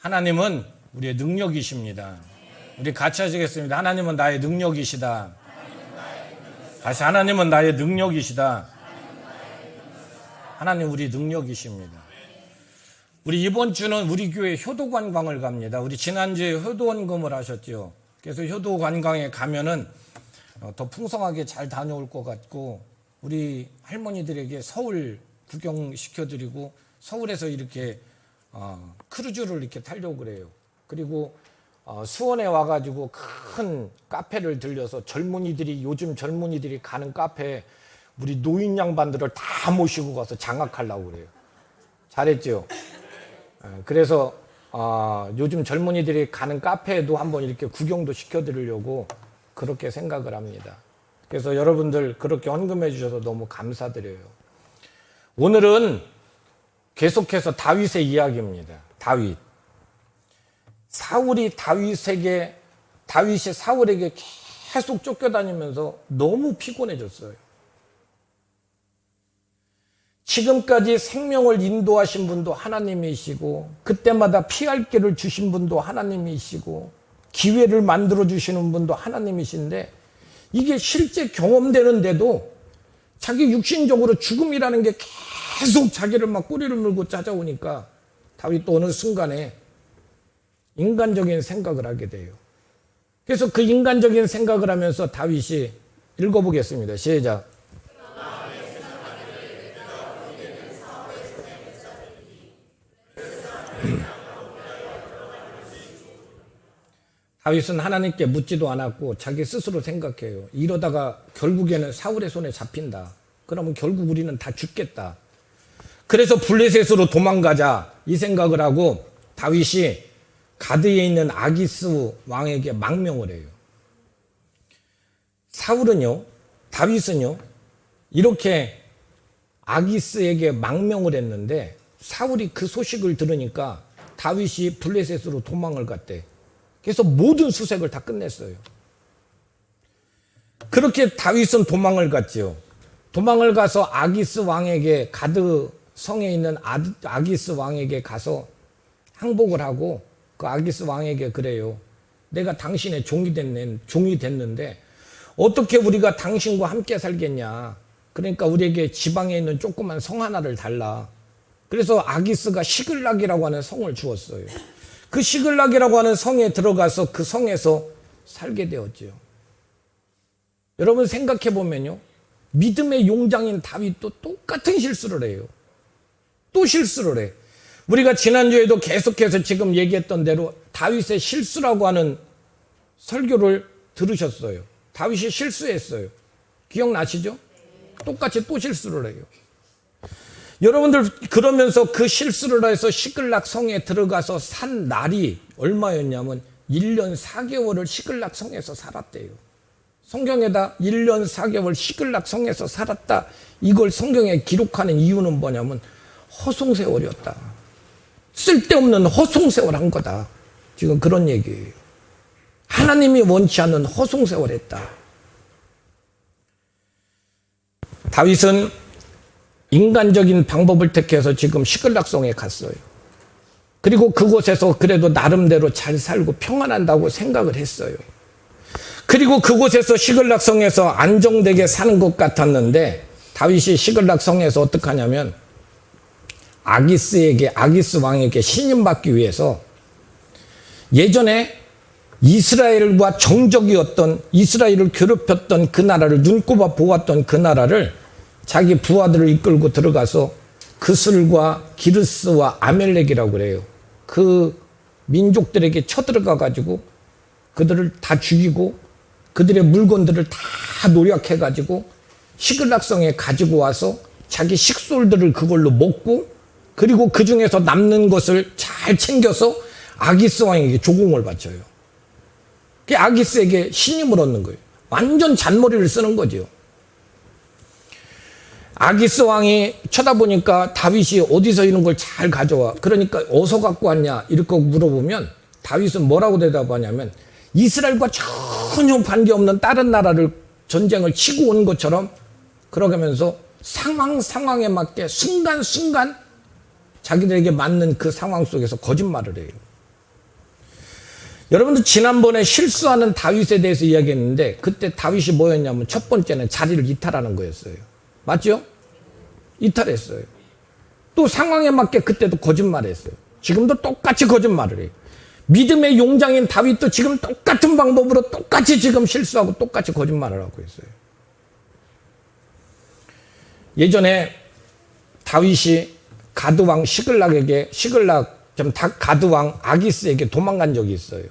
하나님은 우리의 능력이십니다. 우리 같이 하시겠습니다. 하나님은 나의 능력이시다. 다시 하나님은 나의 능력이시다. 하나님 우리 능력이십니다. 우리 이번 주는 우리 교회 효도 관광을 갑니다. 우리 지난주에 효도 원금을 하셨죠. 그래서 효도 관광에 가면은 더 풍성하게 잘 다녀올 것 같고, 우리 할머니들에게 서울 구경시켜드리고 서울에서 이렇게 크루즈를 이렇게 타려고 그래요. 그리고 수원에 와가지고 큰 카페를 들려서 요즘 젊은이들이 가는 카페에 우리 노인 양반들을 다 모시고 가서 장악하려고 그래요. 잘했죠? 그래서 요즘 젊은이들이 가는 카페에도 한번 이렇게 구경도 시켜드리려고 그렇게 생각을 합니다. 그래서 여러분들 그렇게 헌금해 주셔서 너무 감사드려요. 오늘은 계속해서 다윗의 이야기입니다. 다윗이 사울에게 계속 쫓겨다니면서 너무 피곤해졌어요. 지금까지 생명을 인도하신 분도 하나님이시고, 그때마다 피할 길을 주신 분도 하나님이시고, 기회를 만들어 주시는 분도 하나님이신데, 이게 실제 경험되는데도 자기 육신적으로 죽음이라는 게 계속 자기를 막 꼬리를 물고 찾아오니까 다윗도 어느 순간에 인간적인 생각을 하게 돼요. 그래서 그 인간적인 생각을 하면서 다윗이 읽어보겠습니다. 시작. 다윗은 하나님께 묻지도 않았고 자기 스스로 생각해요. 이러다가 결국에는 사울의 손에 잡힌다. 그러면 결국 우리는 다 죽겠다. 그래서 블레셋으로 도망가자 이 생각을 하고 다윗이 가드에 있는 아기스 왕에게 망명을 해요. 다윗은요 이렇게 아기스에게 망명을 했는데, 사울이 그 소식을 들으니까 다윗이 블레셋으로 도망을 갔대. 그래서 모든 수색을 다 끝냈어요. 그렇게 다윗은 도망을 갔죠. 도망을 가서 아기스 왕에게, 가드 성에 있는 아기스 왕에게 가서 항복을 하고, 그 아기스 왕에게 그래요. 내가 당신의 종이 됐는데 어떻게 우리가 당신과 함께 살겠냐. 그러니까 우리에게 지방에 있는 조그만 성 하나를 달라. 그래서 아기스가 시글락이라고 하는 성을 주었어요. 그 시글락이라고 하는 성에 들어가서 그 성에서 살게 되었죠. 여러분 생각해 보면요, 믿음의 용장인 다윗도 똑같은 실수를 해요. 또 실수를 해. 우리가 지난주에도 계속해서 지금 얘기했던 대로 다윗의 실수라고 하는 설교를 들으셨어요. 다윗이 실수했어요. 기억나시죠? 똑같이 또 실수를 해요. 여러분들 그러면서 그 실수를 해서 시글락 성에 들어가서 산 날이 얼마였냐면 1년 4개월을 시글락 성에서 살았대요. 성경에다 1년 4개월 시글락 성에서 살았다, 이걸 성경에 기록하는 이유는 뭐냐면 허송세월이었다. 쓸데없는 허송세월 한 거다. 지금 그런 얘기예요. 하나님이 원치 않는 허송세월 했다. 다윗은 인간적인 방법을 택해서 지금 시글락성에 갔어요. 그리고 그곳에서 그래도 나름대로 잘 살고 평안한다고 생각을 했어요. 그리고 그곳에서 시글락성에서 안정되게 사는 것 같았는데, 다윗이 시글락성에서 어떻게 하냐면 아기스 왕에게 신임받기 위해서 예전에 이스라엘과 정적이었던, 이스라엘을 괴롭혔던 그 나라를, 눈꼽아 보았던 그 나라를 자기 부하들을 이끌고 들어가서 그슬과 기르스와 아멜렉이라고 그래요. 그 민족들에게 쳐들어가 가지고 그들을 다 죽이고 그들의 물건들을 다 노력해 가지고 시글락성에 가지고 와서 자기 식솔들을 그걸로 먹고, 그리고 그 중에서 남는 것을 잘 챙겨서 아기스 왕에게 조공을 바쳐요. 그 아기스에게 신임을 얻는 거예요. 완전 잔머리를 쓰는 거죠. 아기스 왕이 쳐다보니까 다윗이 어디서 이런 걸 잘 가져와. 그러니까 어디서 갖고 왔냐 이렇게 물어보면 다윗은 뭐라고 대답하냐면, 이스라엘과 전혀 관계없는 다른 나라를 전쟁을 치고 온 것처럼 그러면서 상황에 맞게 순간순간 자기들에게 맞는 그 상황 속에서 거짓말을 해요. 여러분들 지난번에 실수하는 다윗에 대해서 이야기했는데 그때 다윗이 뭐였냐면 첫 번째는 자리를 이탈하는 거였어요. 맞죠? 이탈했어요. 또 상황에 맞게 그때도 거짓말했어요. 지금도 똑같이 거짓말을 해요. 믿음의 용장인 다윗도 지금 똑같은 방법으로 똑같이 지금 실수하고 똑같이 거짓말을 하고 있어요. 예전에 다윗이 가드왕 가드왕 아기스에게 도망간 적이 있어요.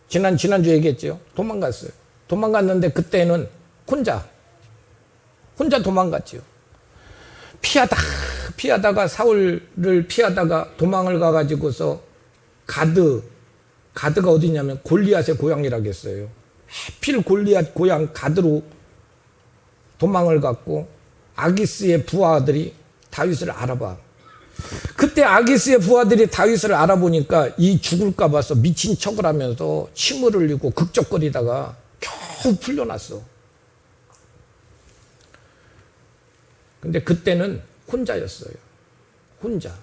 지난주에 얘기했죠. 도망갔어요. 도망갔는데 그때는 혼자 도망갔죠. 피하다가 사울을 피하다가 도망을 가가지고서 가드가 어디냐면 골리앗의 고향이라고 했어요. 하필 골리앗 고향 가드로 도망을 갔고 아기스의 부하들이 다윗을 알아봐. 그때 아기스의 부하들이 다윗을 알아보니까 이 죽을까 봐서 미친 척을 하면서 침을 흘리고 극적거리다가 겨우 풀려났어. 근데 그때는 혼자였어요. 혼자.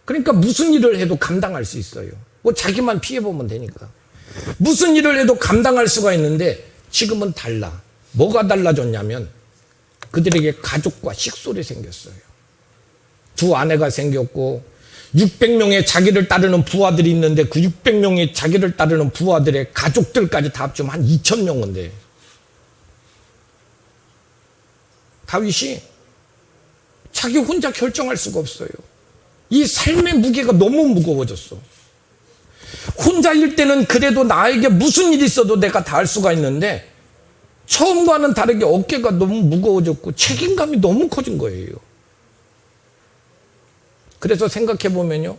그러니까 무슨 일을 해도 감당할 수 있어요. 뭐 자기만 피해보면 되니까. 무슨 일을 해도 감당할 수가 있는데 지금은 달라. 뭐가 달라졌냐면 그들에게 가족과 식솔이 생겼어요. 두 아내가 생겼고 600명의 자기를 따르는 부하들이 있는데 그 600명의 자기를 따르는 부하들의 가족들까지 다 합치면 한 2000명은 돼. 다윗이 자기 혼자 결정할 수가 없어요. 이 삶의 무게가 너무 무거워졌어. 혼자일 때는 그래도 나에게 무슨 일이 있어도 내가 다 할 수가 있는데 처음과는 다르게 어깨가 너무 무거워졌고 책임감이 너무 커진 거예요. 그래서 생각해 보면요.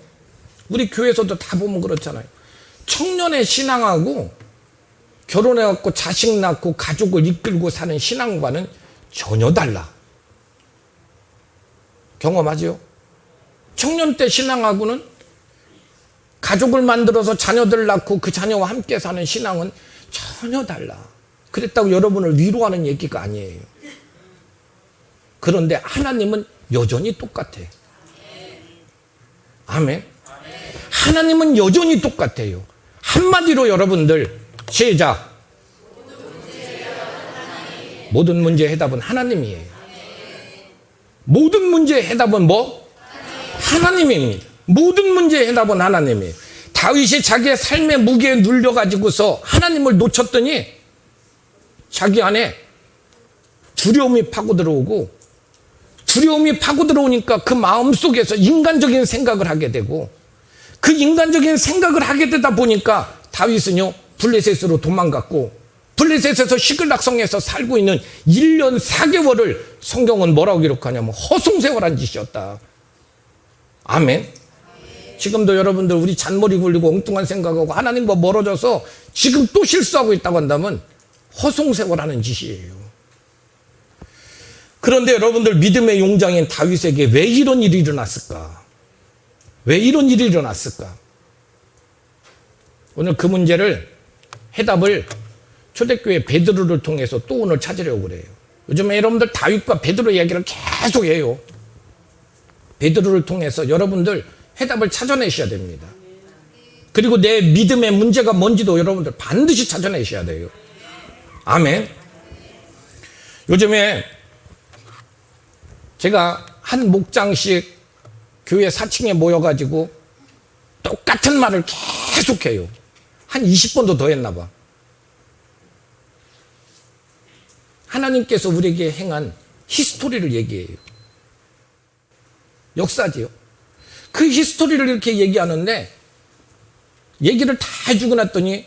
우리 교회에서도 다 보면 그렇잖아요. 청년의 신앙하고 결혼해갖고 자식 낳고 가족을 이끌고 사는 신앙과는 전혀 달라. 경험하죠? 청년 때 신앙하고는 가족을 만들어서 자녀들 낳고 그 자녀와 함께 사는 신앙은 전혀 달라. 그랬다고 여러분을 위로하는 얘기가 아니에요. 그런데 하나님은 여전히 똑같아. 아멘. 하나님은 여전히 똑같아요. 한마디로 여러분들 시작. 모든 문제의 해답은 하나님이에요. 모든 문제의 해답은 뭐? 하나님입니다. 모든 문제의 해답은 하나님이에요. 다윗이 자기의 삶의 무게에 눌려가지고서 하나님을 놓쳤더니 자기 안에 두려움이 파고들어오고 두려움이 파고들어오니까 그 마음속에서 인간적인 생각을 하게 되고 그 인간적인 생각을 하게 되다 보니까 다윗은요 블레셋으로 도망갔고 블레셋에서 시글락성에서 살고 있는 1년 4개월을 성경은 뭐라고 기록하냐면 허송세월한 짓이었다. 아멘. 지금도 여러분들 우리 잔머리 굴리고 엉뚱한 생각하고 하나님과 멀어져서 지금 또 실수하고 있다고 한다면 허송세월하는 짓이에요. 그런데 여러분들 믿음의 용장인 다윗에게 왜 이런 일이 일어났을까? 왜 이런 일이 일어났을까? 오늘 그 문제를 해답을 초대교회 베드로를 통해서 또 오늘 찾으려고 그래요. 요즘에 여러분들 다윗과 베드로 이야기를 계속 해요. 베드로를 통해서 여러분들 해답을 찾아내셔야 됩니다. 그리고 내 믿음의 문제가 뭔지도 여러분들 반드시 찾아내셔야 돼요. 아멘. 요즘에 제가 한 목장씩 교회 4층에 모여가지고 똑같은 말을 계속해요. 한 20번도 더 했나 봐. 하나님께서 우리에게 행한 히스토리를 얘기해요. 역사지요. 그 히스토리를 이렇게 얘기하는데 얘기를 다 해주고 났더니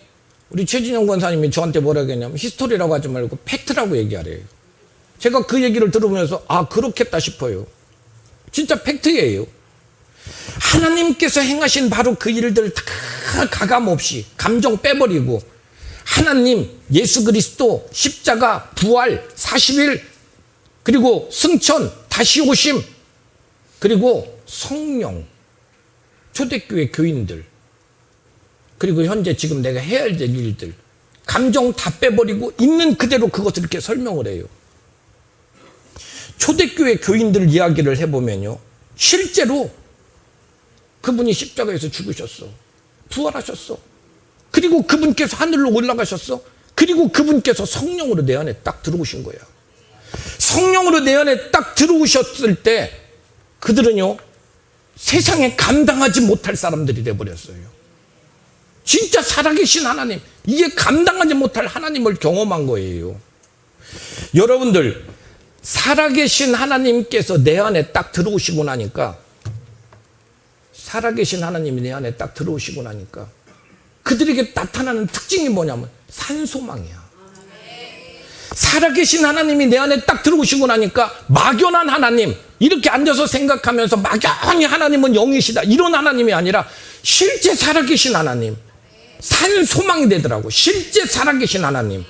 우리 최진영 권사님이 저한테 뭐라고 했냐면 히스토리라고 하지 말고 팩트라고 얘기하래요. 제가 그 얘기를 들으면서 아 그렇겠다 싶어요. 진짜 팩트예요. 하나님께서 행하신 바로 그 일들 다 가감없이 감정 빼버리고 하나님 예수 그리스도 십자가 부활 40일 그리고 승천 다시 오심 그리고 성령 초대교회 교인들 그리고 현재 지금 내가 해야 될 일들 감정 다 빼버리고 있는 그대로 그것을 이렇게 설명을 해요. 초대교회 교인들 이야기를 해보면요 실제로 그분이 십자가에서 죽으셨어. 부활하셨어. 그리고 그분께서 하늘로 올라가셨어. 그리고 그분께서 성령으로 내 안에 딱 들어오신 거야. 성령으로 내 안에 딱 들어오셨을 때 그들은요, 세상에 감당하지 못할 사람들이 돼버렸어요. 진짜 살아계신 하나님, 이게 감당하지 못할 하나님을 경험한 거예요. 여러분들, 살아계신 하나님께서 내 안에 딱 들어오시고 나니까, 살아계신 하나님이 내 안에 딱 들어오시고 나니까 그들에게 나타나는 특징이 뭐냐면 산소망이야. 살아계신 하나님이 내 안에 딱 들어오시고 나니까 막연한 하나님, 이렇게 앉아서 생각하면서 막연히 하나님은 영이시다, 이런 하나님이 아니라 실제 살아계신 하나님, 산소망이 되더라고. 실제 살아계신 하나님.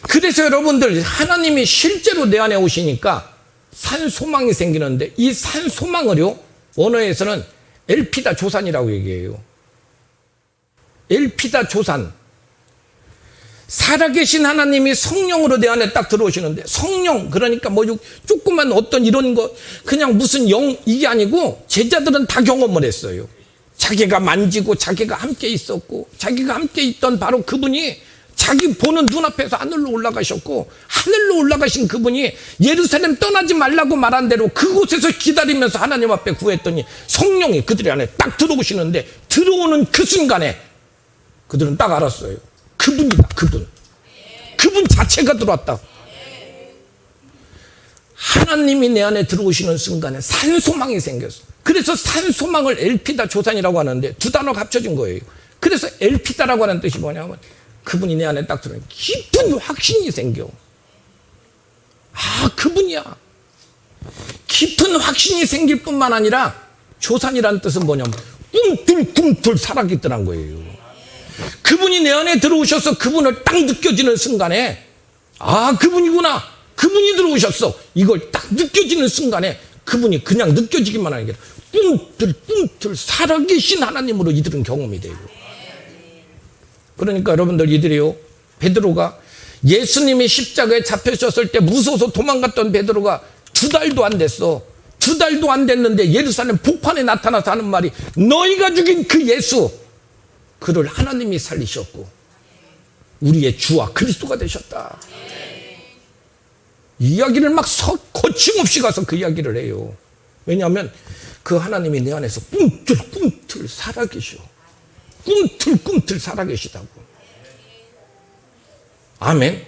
그래서 여러분들, 하나님이 실제로 내 안에 오시니까 산소망이 생기는데, 이 산소망을요, 원어에서는 엘피다 조산이라고 얘기해요. 엘피다 조산. 살아계신 하나님이 성령으로 내 안에 딱 들어오시는데, 성령, 그러니까 뭐 조그만 어떤 이런 거, 그냥 무슨 이게 아니고 제자들은 다 경험을 했어요. 자기가 만지고 자기가 함께 있었고, 자기가 함께 있던 바로 그분이 자기 보는 눈앞에서 하늘로 올라가셨고, 하늘로 올라가신 그분이 예루살렘 떠나지 말라고 말한 대로 그곳에서 기다리면서 하나님 앞에 구했더니 성령이 그들 안에 딱 들어오시는데, 들어오는 그 순간에 그들은 딱 알았어요. 그분이다, 그분. 그분 자체가 들어왔다. 하나님이 내 안에 들어오시는 순간에 산소망이 생겼어. 그래서 산소망을 엘피다 조산이라고 하는데, 두 단어가 합쳐진 거예요. 그래서 엘피다라고 하는 뜻이 뭐냐면, 그분이 내 안에 딱 들어오면 깊은 확신이 생겨. 아, 그분이야. 깊은 확신이 생길 뿐만 아니라, 조산이라는 뜻은 뭐냐면 꿈틀꿈틀 살아있더란 거예요. 그분이 내 안에 들어오셔서 그분을 딱 느껴지는 순간에, 아, 그분이구나, 그분이 들어오셨어, 이걸 딱 느껴지는 순간에 그분이 그냥 느껴지기만 하는 게 아니라 꿈틀꿈틀 살아계신 하나님으로 이들은 경험이 돼요. 그러니까 여러분들, 이들이요, 베드로가 예수님이 십자가에 잡혀졌을 때 무서워서 도망갔던 베드로가 2달도 안 됐어. 2달도 안 됐는데 예루살렘 복판에 나타나서 하는 말이, 너희가 죽인 그 예수, 그를 하나님이 살리셨고 우리의 주와 그리스도가 되셨다. 이 이야기를 막 거침없이 가서 그 이야기를 해요. 왜냐하면 그 하나님이 내 안에서 꿈틀꿈틀 살아계셔. 꿈틀꿈틀 살아계시다고. 아멘.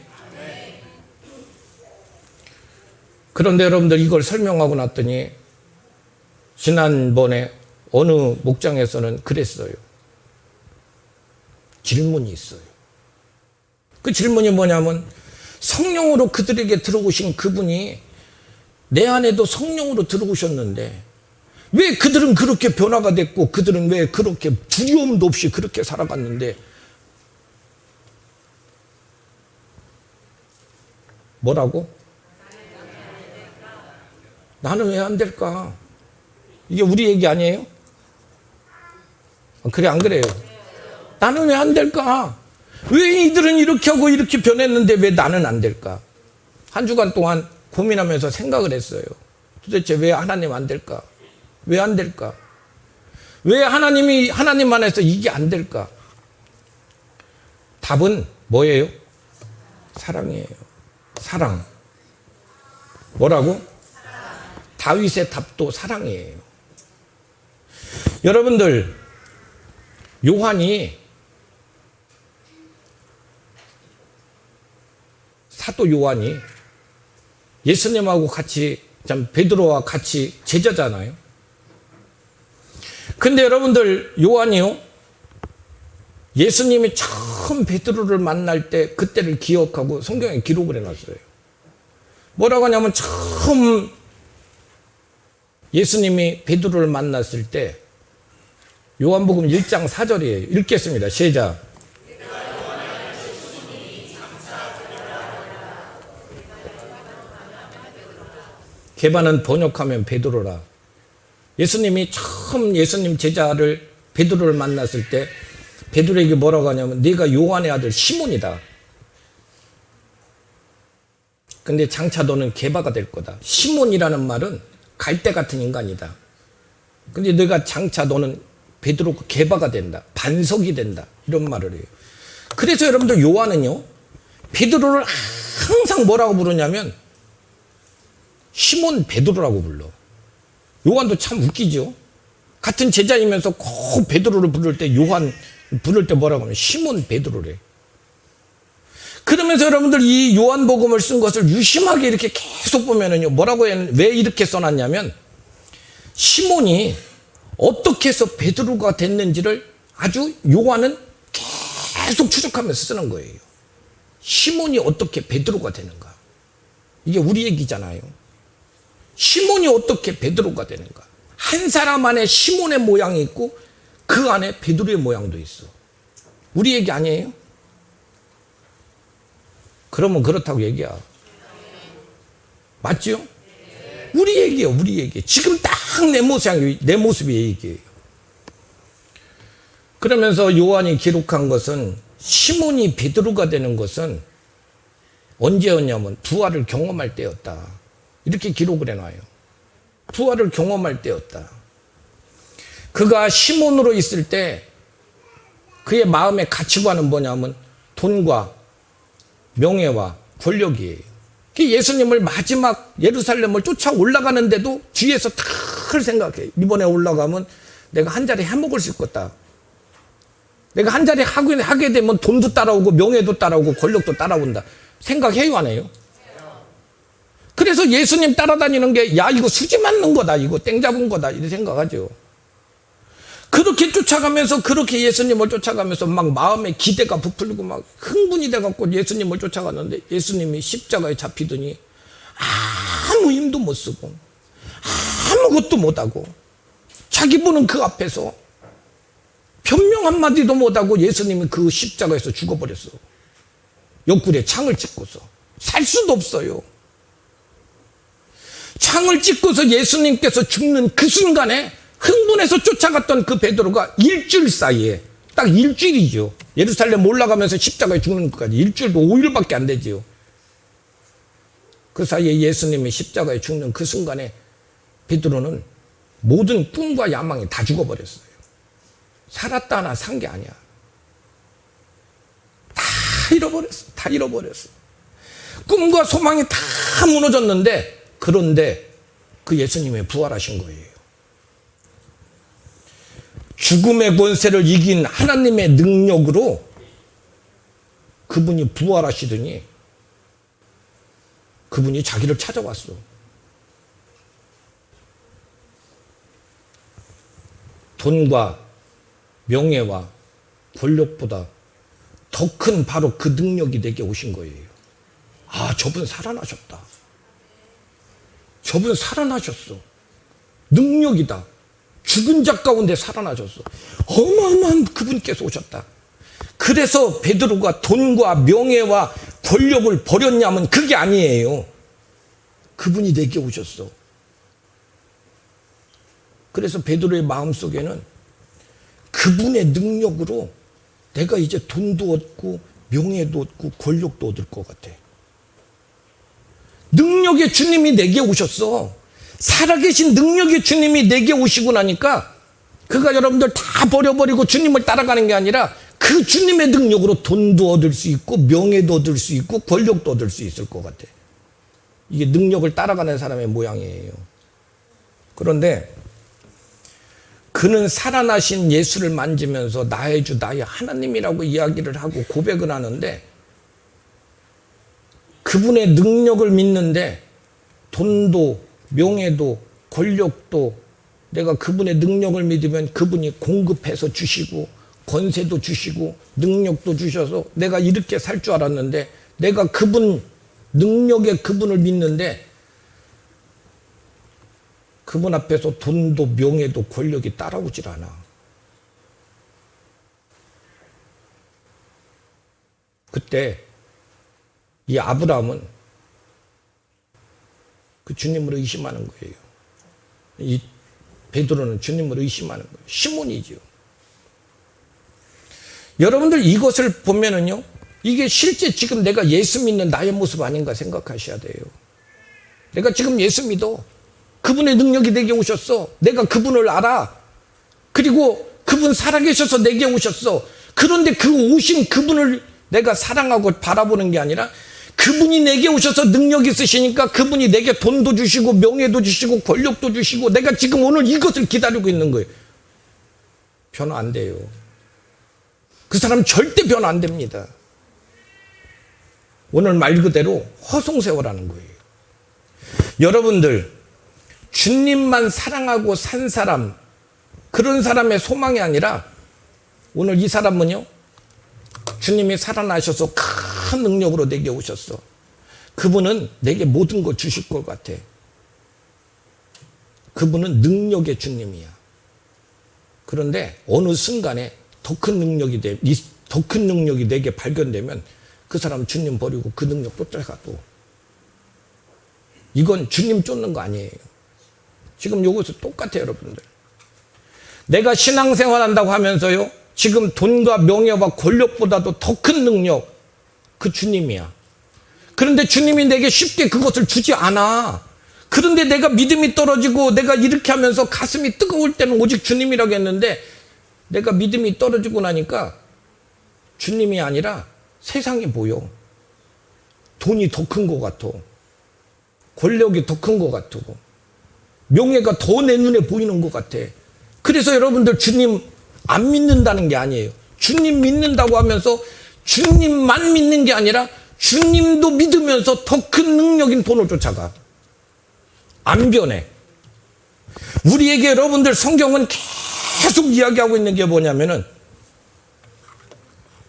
그런데 여러분들, 이걸 설명하고 났더니 지난번에 어느 목장에서는 그랬어요. 질문이 있어요. 그 질문이 뭐냐면, 성령으로 그들에게 들어오신 그분이 내 안에도 성령으로 들어오셨는데 왜 그들은 그렇게 변화가 됐고, 그들은 왜 그렇게 두려움도 없이 그렇게 살아갔는데, 뭐라고? 나는 왜 안 될까? 이게 우리 얘기 아니에요? 그래, 안 그래요? 나는 왜 안 될까? 왜 이들은 이렇게 하고 이렇게 변했는데 왜 나는 안 될까? 한 주간 동안 고민하면서 생각을 했어요. 도대체 왜 하나님 안 될까? 왜 안 될까? 왜 하나님 안에서 이게 안 될까? 답은 뭐예요? 사랑이에요. 사랑. 뭐라고? 다윗의 답도 사랑이에요. 여러분들, 사도 요한이 예수님하고 같이, 베드로와 같이 제자잖아요. 근데 여러분들, 요한이요, 예수님이 처음 베드로를 만날 때 그때를 기억하고 성경에 기록을 해놨어요. 뭐라고 하냐면, 처음 예수님이 베드로를 만났을 때, 요한복음 1장 4절이에요. 읽겠습니다. 시작. 개반은 번역하면 베드로라. 예수님이 처음 예수님 제자를, 베드로를 만났을 때 베드로에게 뭐라고 하냐면, 네가 요한의 아들 시몬이다. 근데 장차 너는 게바가 될 거다. 시몬이라는 말은 갈대 같은 인간이다. 근데 너가 장차 너는 베드로가 개바가 된다. 반석이 된다. 이런 말을 해요. 그래서 여러분들 요한은요, 베드로를 항상 뭐라고 부르냐면 시몬 베드로라고 불러. 요한도 참 웃기죠. 같은 제자이면서 꼭 베드로를 부를 때 요한 부를 때 뭐라고 하면 시몬 베드로래. 그러면서 여러분들 이 요한복음을 쓴 것을 유심하게 이렇게 계속 보면은요, 뭐라고 왜 이렇게 써놨냐면 시몬이 어떻게 해서 베드로가 됐는지를 아주 요한은 계속 추적하면서 쓰는 거예요. 시몬이 어떻게 베드로가 되는가. 이게 우리 얘기잖아요. 시몬이 어떻게 베드로가 되는가. 한 사람 안에 시몬의 모양이 있고 그 안에 베드로의 모양도 있어. 우리 얘기 아니에요? 그러면 그렇다고 얘기야. 맞죠? 우리 얘기예요. 우리 얘기. 지금 딱 내 모습이 얘기예요. 그러면서 요한이 기록한 것은 시몬이 베드로가 되는 것은 언제였냐면 부활을 경험할 때였다. 이렇게 기록을 해놔요. 부활을 경험할 때였다. 그가 시몬으로 있을 때 그의 마음의 가치관은 뭐냐면 돈과 명예와 권력이에요. 예수님을 마지막 예루살렘을 쫓아 올라가는데도 뒤에서 탁 생각해. 이번에 올라가면 내가 한 자리 해먹을 수 있겠다. 내가 한 자리 하게 되면 돈도 따라오고 명예도 따라오고 권력도 따라온다. 생각해요, 안 해요? 그래서 예수님 따라다니는 게, 야, 이거 수지 맞는 거다. 이거 땡 잡은 거다. 이렇게 생각하죠. 그렇게 쫓아가면서, 그렇게 예수님을 쫓아가면서 막 마음에 기대가 부풀리고 막 흥분이 돼갖고 예수님을 쫓아가는데 예수님이 십자가에 잡히더니 아무 힘도 못 쓰고 아무것도 못하고 자기 보는 그 앞에서 변명 한마디도 못하고 예수님이 그 십자가에서 죽어버렸어. 옆구리에 창을 찍고서. 살 수도 없어요. 창을 찍고서 예수님께서 죽는 그 순간에 흥분해서 쫓아갔던 그 베드로가 일주일 사이에, 딱 일주일이죠. 예루살렘 올라가면서 십자가에 죽는 것까지 일주일도 5일밖에 안 되지요. 그 사이에 예수님이 십자가에 죽는 그 순간에 베드로는 모든 꿈과 야망이 다 죽어버렸어요. 살았다 하나 산 게 아니야. 다 잃어버렸어. 다 잃어버렸어. 꿈과 소망이 다 무너졌는데, 그런데 그 예수님이 부활하신 거예요. 죽음의 권세를 이긴 하나님의 능력으로 그분이 부활하시더니 그분이 자기를 찾아왔어. 돈과 명예와 권력보다 더 큰 바로 그 능력이 내게 오신 거예요. 아, 저분 살아나셨다. 저분 살아나셨어. 능력이다. 죽은 자 가운데 살아나셨어. 어마어마한 그분께서 오셨다. 그래서 베드로가 돈과 명예와 권력을 버렸냐면 그게 아니에요. 그분이 내게 오셨어. 그래서 베드로의 마음속에는 그분의 능력으로 내가 이제 돈도 얻고 명예도 얻고 권력도 얻을 것 같아. 능력의 주님이 내게 오셨어. 살아계신 능력의 주님이 내게 오시고 나니까 그가 여러분들 다 버려버리고 주님을 따라가는 게 아니라 그 주님의 능력으로 돈도 얻을 수 있고 명예도 얻을 수 있고 권력도 얻을 수 있을 것 같아. 이게 능력을 따라가는 사람의 모양이에요. 그런데 그는 살아나신 예수를 만지면서 나의 주 나의 하나님이라고 이야기를 하고 고백을 하는데 그분의 능력을 믿는데 돈도 명예도 권력도 내가 그분의 능력을 믿으면 그분이 공급해서 주시고 권세도 주시고 능력도 주셔서 내가 이렇게 살 줄 알았는데 내가 그분 능력의 그분을 믿는데 그분 앞에서 돈도 명예도 권력이 따라오질 않아. 그때 이 아브라함은 그 주님을 의심하는 거예요. 이 베드로는 주님을 의심하는 거예요. 시몬이죠. 여러분들 이것을 보면은요, 이게 실제 지금 내가 예수 믿는 나의 모습 아닌가 생각하셔야 돼요. 내가 지금 예수 믿어. 그분의 능력이 내게 오셨어. 내가 그분을 알아. 그리고 그분 살아계셔서 내게 오셨어. 그런데 그 오신 그분을 내가 사랑하고 바라보는 게 아니라 그분이 내게 오셔서 능력 있으시니까 그분이 내게 돈도 주시고 명예도 주시고 권력도 주시고 내가 지금 오늘 이것을 기다리고 있는 거예요. 변화 안 돼요. 그 사람 절대 변화 안 됩니다. 오늘 말 그대로 허송세월하는 거예요. 여러분들 주님만 사랑하고 산 사람, 그런 사람의 소망이 아니라 오늘 이 사람은요, 주님이 살아나셔서 큰 능력으로 내게 오셨어. 그분은 내게 모든 거 주실 것 같아. 그분은 능력의 주님이야. 그런데 어느 순간에 더 큰 능력이 내게 발견되면 그 사람 주님 버리고 그 능력 쫓아가도 이건 주님 쫓는 거 아니에요. 지금 요것은 똑같아요, 여러분들. 내가 신앙생활 한다고 하면서요, 지금 돈과 명예와 권력보다도 더 큰 능력, 그 주님이야. 그런데 주님이 내게 쉽게 그것을 주지 않아. 그런데 내가 믿음이 떨어지고 내가 이렇게 하면서 가슴이 뜨거울 때는 오직 주님이라고 했는데 내가 믿음이 떨어지고 나니까 주님이 아니라 세상이 보여. 돈이 더 큰 것 같아. 권력이 더 큰 것 같고 명예가 더 내 눈에 보이는 것 같아. 그래서 여러분들 주님 안 믿는다는 게 아니에요. 주님 믿는다고 하면서 주님만 믿는 게 아니라 주님도 믿으면서 더 큰 능력인 돈을 쫓아가. 안 변해. 우리에게 여러분들 성경은 계속 이야기하고 있는 게 뭐냐면은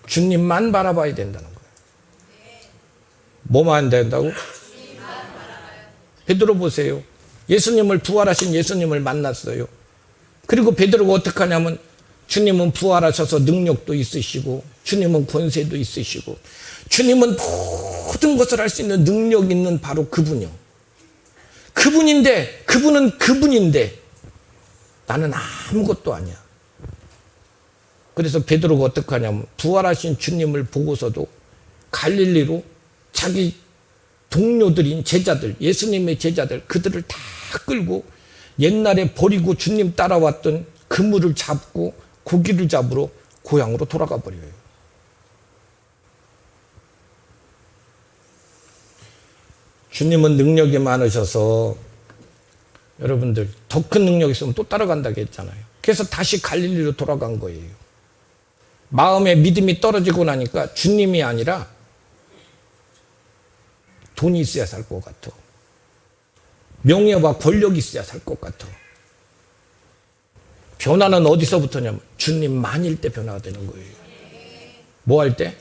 주님만 바라봐야 된다는 거예요. 뭐만 된다고? 베드로 보세요. 예수님을 부활하신 예수님을 만났어요. 그리고 베드로가 어떻게 하냐면 주님은 부활하셔서 능력도 있으시고 주님은 권세도 있으시고 주님은 모든 것을 할 수 있는 능력 있는 바로 그분이요. 그분은 그분인데 나는 아무것도 아니야. 그래서 베드로가 어떻게 하냐면 부활하신 주님을 보고서도 갈릴리로 자기 동료들인 제자들, 예수님의 제자들, 그들을 다 끌고 옛날에 버리고 주님 따라왔던 그물을 잡고 고기를 잡으러 고향으로 돌아가 버려요. 주님은 능력이 많으셔서 여러분들 더 큰 능력이 있으면 또 따라간다고 했잖아요. 그래서 다시 갈릴리로 돌아간 거예요. 마음에 믿음이 떨어지고 나니까 주님이 아니라 돈이 있어야 살 것 같아. 명예와 권력이 있어야 살 것 같아. 변화는 어디서부터냐면 주님만일 때 변화가 되는 거예요. 뭐 할 때?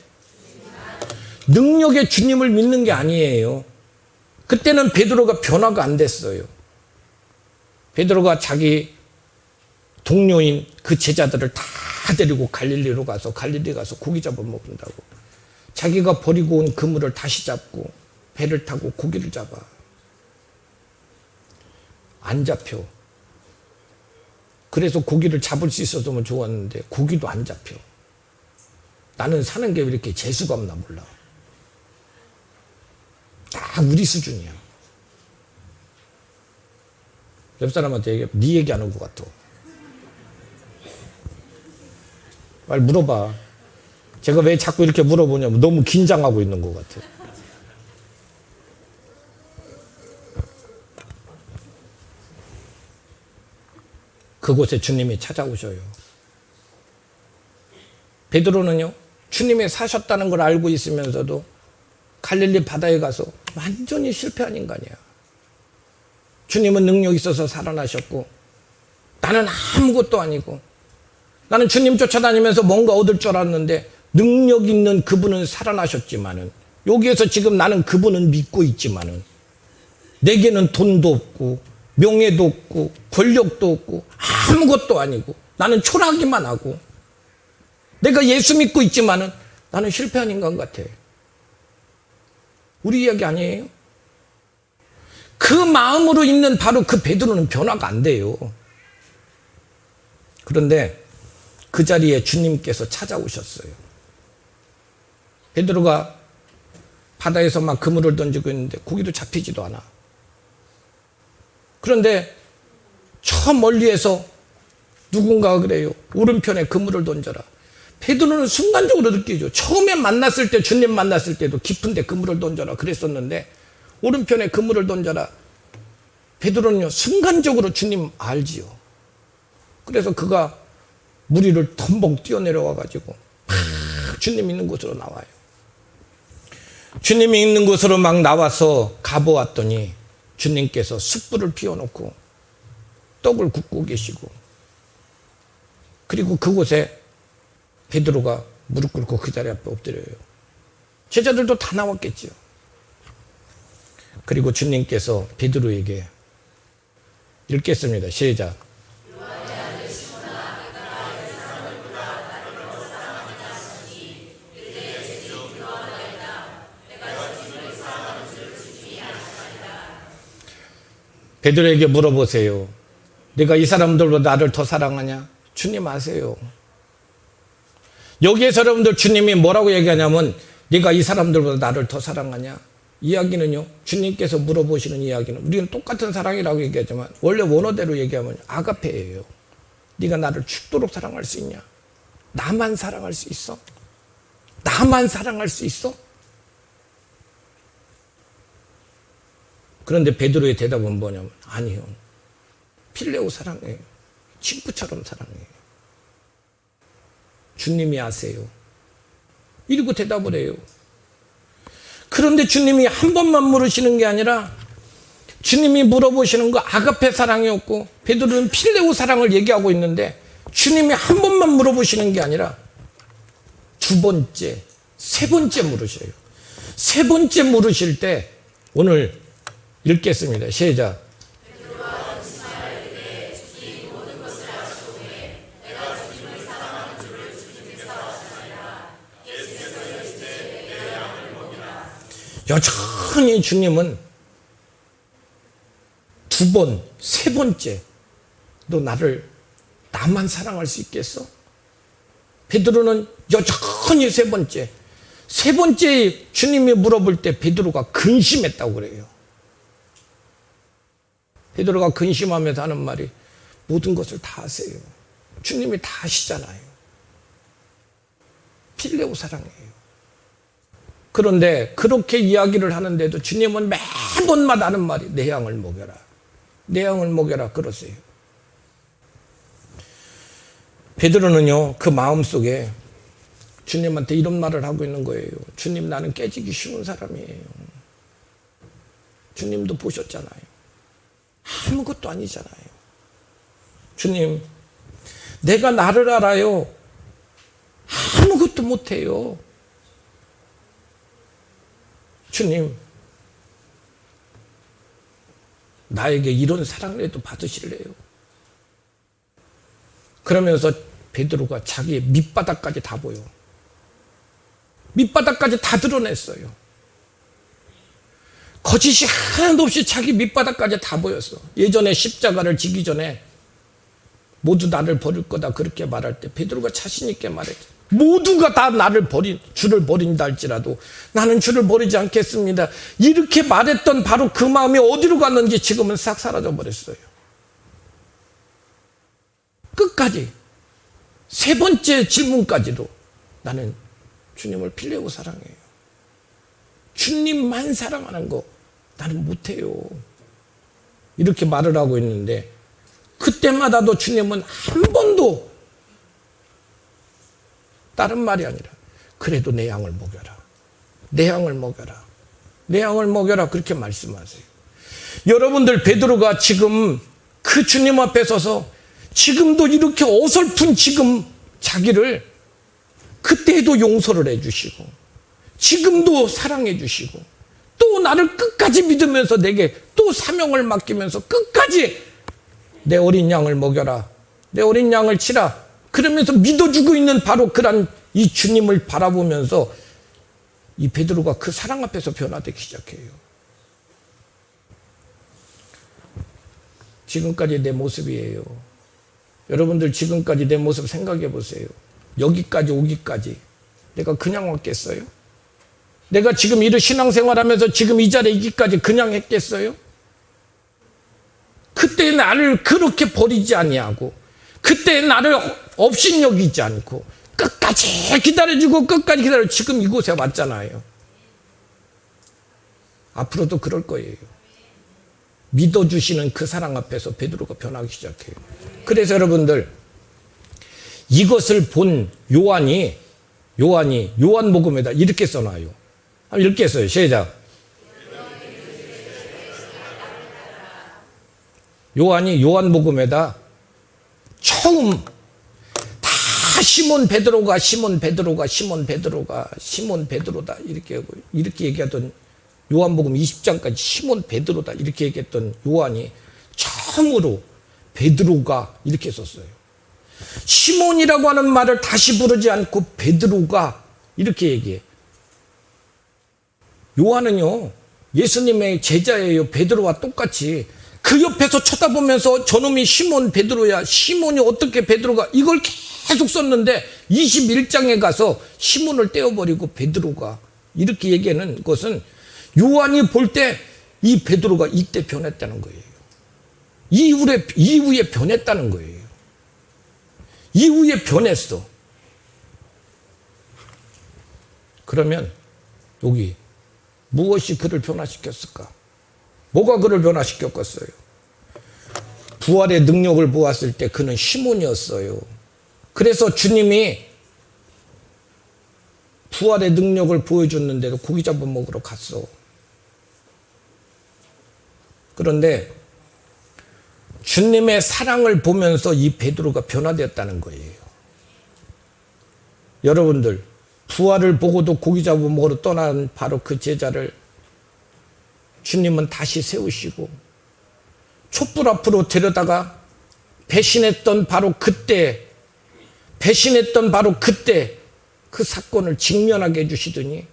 능력의 주님을 믿는 게 아니에요. 그때는 베드로가 변화가 안 됐어요. 베드로가 자기 동료인 그 제자들을 다 데리고 갈릴리 가서 고기 잡아 먹는다고. 자기가 버리고 온 그물을 다시 잡고 배를 타고 고기를 잡아. 안 잡혀. 그래서 고기를 잡을 수 있었으면 좋았는데 고기도 안 잡혀. 나는 사는 게 왜 이렇게 재수가 없나 몰라. 다 우리 수준이야. 옆 사람한테 얘기해. 네 얘기하는 것 같아. 빨리 물어봐. 제가 왜 자꾸 이렇게 물어보냐면 너무 긴장하고 있는 것 같아. 그곳에 주님이 찾아오셔요. 베드로는요, 주님이 사셨다는 걸 알고 있으면서도 갈릴리 바다에 가서 완전히 실패한 인간이야. 주님은 능력 있어서 살아나셨고 나는 아무것도 아니고 나는 주님 쫓아다니면서 뭔가 얻을 줄 알았는데 능력 있는 그분은 살아나셨지만은 여기에서 지금 나는 그분은 믿고 있지만은 내게는 돈도 없고 명예도 없고 권력도 없고 아무것도 아니고 나는 초라하기만 하고 내가 예수 믿고 있지만은 나는 실패한 인간 같아. 우리 이야기 아니에요? 그 마음으로 있는 바로 그 베드로는 변화가 안 돼요. 그런데 그 자리에 주님께서 찾아오셨어요. 베드로가 바다에서 막 그물을 던지고 있는데 고기도 잡히지도 않아. 그런데 저 멀리에서 누군가가 그래요. 오른편에 그물을 던져라. 베드로는 순간적으로 느끼죠. 처음에 만났을 때, 주님 만났을 때도 깊은데 그물을 던져라 그랬었는데, 오른편에 그물을 던져라. 베드로는요, 순간적으로 주님 알지요. 그래서 그가 물 위를 덤벙 뛰어내려와 가지고 주님 있는 곳으로 나와요. 주님이 있는 곳으로 막 나와서 가보았더니 주님께서 숯불을 피워놓고 떡을 굽고 계시고, 그리고 그곳에 베드로가 무릎 꿇고 그 자리 앞에 엎드려요. 제자들도 다 나왔겠죠. 그리고 주님께서 베드로에게 읽겠습니다. 시작. 베드로에게 물어보세요. 네가 이 사람들보다 나를 더 사랑하냐? 주님 아세요. 여기에서 여러분들 주님이 뭐라고 얘기하냐면, 네가 이 사람들보다 나를 더 사랑하냐? 이야기는요, 주님께서 물어보시는 이야기는 우리는 똑같은 사랑이라고 얘기하지만 원래 원어대로 얘기하면 아가페예요. 네가 나를 죽도록 사랑할 수 있냐? 나만 사랑할 수 있어? 나만 사랑할 수 있어? 그런데 베드로의 대답은 뭐냐면, 아니요, 필레오 사랑해요. 친구처럼 사랑해요. 주님이 아세요. 이러고 대답을 해요. 그런데 주님이 한 번만 물으시는 게 아니라 주님이 물어보시는 거 아가페 사랑이었고, 베드로는 필레오 사랑을 얘기하고 있는데 주님이 한 번만 물어보시는 게 아니라 두 번째, 세 번째 물으셔요. 세 번째 물으실 때 오늘 읽겠습니다. 시작. 여전히 주님은 두 번, 세 번째, 너 나만 사랑할 수 있겠어? 베드로는 여전히 세 번째 주님이 물어볼 때 베드로가 근심했다고 그래요. 베드로가 근심하면서 하는 말이, 모든 것을 다 아세요. 주님이 다 아시잖아요. 필레오 사랑이에요. 그런데 그렇게 이야기를 하는데도 주님은 매번마다 하는 말이, 내 양을 먹여라. 내 양을 먹여라 그러세요. 베드로는요, 그 마음속에 주님한테 이런 말을 하고 있는 거예요. 주님, 나는 깨지기 쉬운 사람이에요. 주님도 보셨잖아요. 아무것도 아니잖아요. 주님, 내가 나를 알아요. 아무것도 못해요. 주님, 나에게 이런 사랑이라도 받으실래요? 그러면서 베드로가 자기의 밑바닥까지 다 보여. 밑바닥까지 다 드러냈어요. 거짓이 하나도 없이 자기 밑바닥까지 다 보였어. 예전에 십자가를 지기 전에 모두 나를 버릴 거다 그렇게 말할 때 베드로가 자신 있게 말했죠. 모두가 다 주를 버린다 할지라도 나는 주를 버리지 않겠습니다. 이렇게 말했던 바로 그 마음이 어디로 갔는지 지금은 싹 사라져 버렸어요. 끝까지, 세 번째 질문까지도 나는 주님을 필레오 사랑해요. 주님만 사랑하는 거 나는 못해요. 이렇게 말을 하고 있는데, 그때마다도 주님은 한 번도 다른 말이 아니라, 그래도 내 양을 먹여라. 내 양을 먹여라. 내 양을 먹여라. 그렇게 말씀하세요. 여러분들, 베드로가 지금 그 주님 앞에 서서 지금도 이렇게 어설픈 지금 자기를 그때에도 용서를 해주시고, 지금도 사랑해 주시고, 또 나를 끝까지 믿으면서 내게 또 사명을 맡기면서 끝까지 내 어린 양을 먹여라. 내 어린 양을 치라. 그러면서 믿어주고 있는 바로 그런 이 주님을 바라보면서 이 베드로가 그 사랑 앞에서 변화되기 시작해요. 지금까지 내 모습이에요. 여러분들, 지금까지 내 모습 생각해 보세요. 여기까지 오기까지 내가 그냥 왔겠어요? 내가 지금 이런 신앙생활하면서 지금 이 자리에 있기까지 그냥 했겠어요? 그때 나를 그렇게 버리지 아니하고, 그때 나를 업신여기지 않고 끝까지 기다려주고 끝까지 기다려 지금 이곳에 왔잖아요. 앞으로도 그럴 거예요. 믿어주시는 그 사랑 앞에서 베드로가 변하기 시작해요. 그래서 여러분들 이것을 본 요한이 요한복음에다 이렇게 써놔요. 이렇게 써요. 시작. 요한이 요한복음에다 처음 다 시몬 베드로가 이렇게 얘기하던 요한복음 20장까지 시몬 베드로다 이렇게 얘기했던 요한이 처음으로 베드로가 이렇게 썼어요. 시몬이라고 하는 말을 다시 부르지 않고 베드로가 이렇게 얘기해. 요한은요 예수님의 제자예요. 베드로와 똑같이 그 옆에서 쳐다보면서 저놈이 시몬 베드로야, 시몬이 어떻게 베드로가, 이걸 계속 썼는데 21장에 가서 시몬을 떼어버리고 베드로가 이렇게 얘기하는 것은 요한이 볼 때 이 베드로가 이때 변했다는 거예요. 이후에 변했다는 거예요. 이후에 변했어. 그러면 여기 무엇이 그를 변화시켰을까? 뭐가 그를 변화시켰겠어요? 부활의 능력을 보았을 때 그는 시몬이었어요. 그래서 주님이 부활의 능력을 보여줬는데도 고기 잡아 먹으러 갔어. 그런데 주님의 사랑을 보면서 이 베드로가 변화되었다는 거예요. 여러분들 부활을 보고도 고기 잡아 먹으러 떠난 바로 그 제자를 주님은 다시 세우시고 촛불 앞으로 데려다가 배신했던 바로 그때 그 사건을 직면하게 해주시더니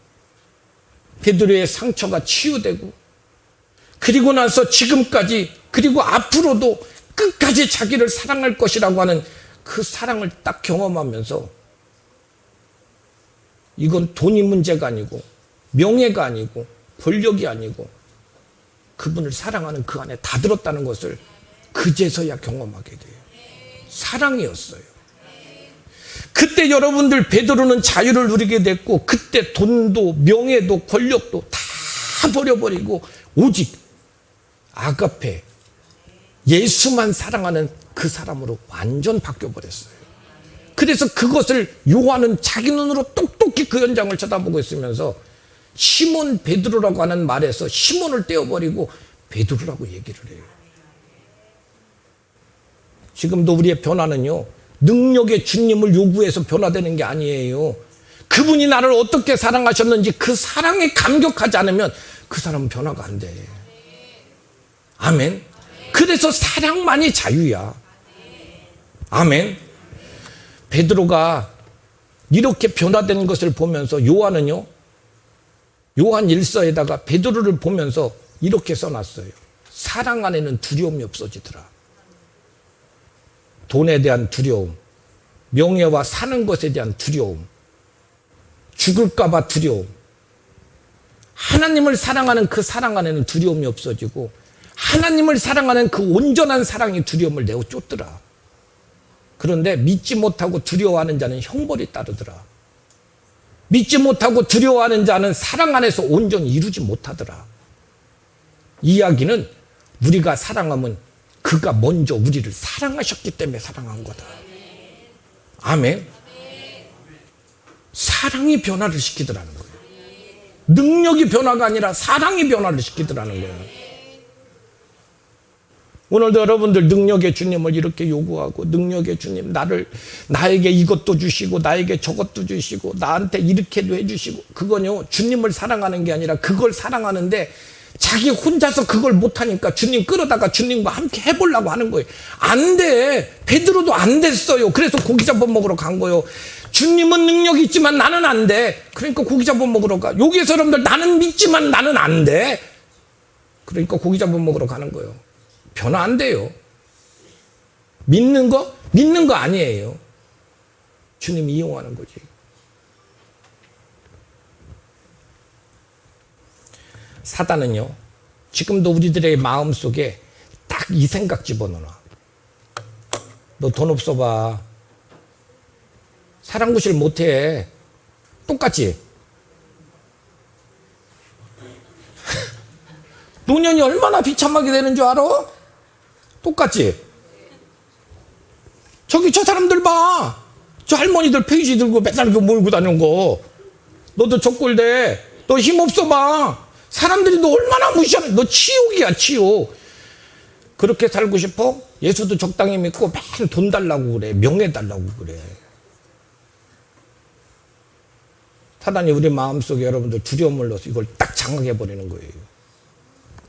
베드로의 상처가 치유되고 그리고 나서 지금까지 그리고 앞으로도 끝까지 자기를 사랑할 것이라고 하는 그 사랑을 딱 경험하면서 이건 돈이 문제가 아니고 명예가 아니고 권력이 아니고 그분을 사랑하는 그 안에 다 들었다는 것을 그제서야 경험하게 돼요. 사랑이었어요. 그때 여러분들 베드로는 자유를 누리게 됐고 그때 돈도 명예도 권력도 다 버려버리고 오직 아가페 예수만 사랑하는 그 사람으로 완전 바뀌어버렸어요. 그래서 그것을 요한은 자기 눈으로 똑똑히 그 현장을 쳐다보고 있으면서 시몬 베드로라고 하는 말에서 시몬을 떼어버리고 베드로라고 얘기를 해요. 지금도 우리의 변화는요 능력의 주님을 요구해서 변화되는 게 아니에요. 그분이 나를 어떻게 사랑하셨는지 그 사랑에 감격하지 않으면 그 사람은 변화가 안 돼. 아멘. 그래서 사랑만이 자유야. 아멘. 베드로가 이렇게 변화된 것을 보면서 요한은요 요한 1서에다가 베드로를 보면서 이렇게 써놨어요. 사랑 안에는 두려움이 없어지더라. 돈에 대한 두려움, 명예와 사는 것에 대한 두려움, 죽을까 봐 두려움. 하나님을 사랑하는 그 사랑 안에는 두려움이 없어지고 하나님을 사랑하는 그 온전한 사랑이 두려움을 내어쫓더라. 그런데 믿지 못하고 두려워하는 자는 형벌이 따르더라. 믿지 못하고 두려워하는 자는 사랑 안에서 온전히 이루지 못하더라. 이야기는 우리가 사랑하면 그가 먼저 우리를 사랑하셨기 때문에 사랑한 거다. 아멘. 사랑이 변화를 시키더라는 거예요. 능력이 변화가 아니라 사랑이 변화를 시키더라는 거예요. 오늘도 여러분들 능력의 주님을 이렇게 요구하고 능력의 주님 나에게 이것도 주시고 나에게 저것도 주시고 나한테 이렇게도 해주시고 그건요 주님을 사랑하는 게 아니라 그걸 사랑하는데 자기 혼자서 그걸 못하니까 주님 끌어다가 주님과 함께 해보려고 하는 거예요. 안 돼. 베드로도 안 됐어요. 그래서 고기 잡아 먹으러 간 거예요. 주님은 능력이 있지만 나는 안 돼. 그러니까 고기 잡아 먹으러 가. 여기에서 여러분들 나는 믿지만 나는 안 돼. 그러니까 고기 잡아 먹으러 가는 거예요. 변화 안 돼요. 믿는 거 아니에요. 주님이 이용하는 거지. 사단은요 지금도 우리들의 마음속에 딱 이 생각 집어넣어. 너 돈 없어 봐. 사람 구실 못해. 똑같지? 노년이 얼마나 비참하게 되는 줄 알아? 똑같지? 저기 저 사람들 봐. 저 할머니들 페이지 들고 맨날 그 몰고 다니는 거. 너도 족골대. 너 힘없어 봐. 사람들이 너 얼마나 무시하는, 너 치욕이야, 치욕. 그렇게 살고 싶어? 예수도 적당히 믿고 맨 돈 달라고 그래. 명예 달라고 그래. 사단이 우리 마음속에 여러분들 두려움을 넣어서 이걸 딱 장악해버리는 거예요.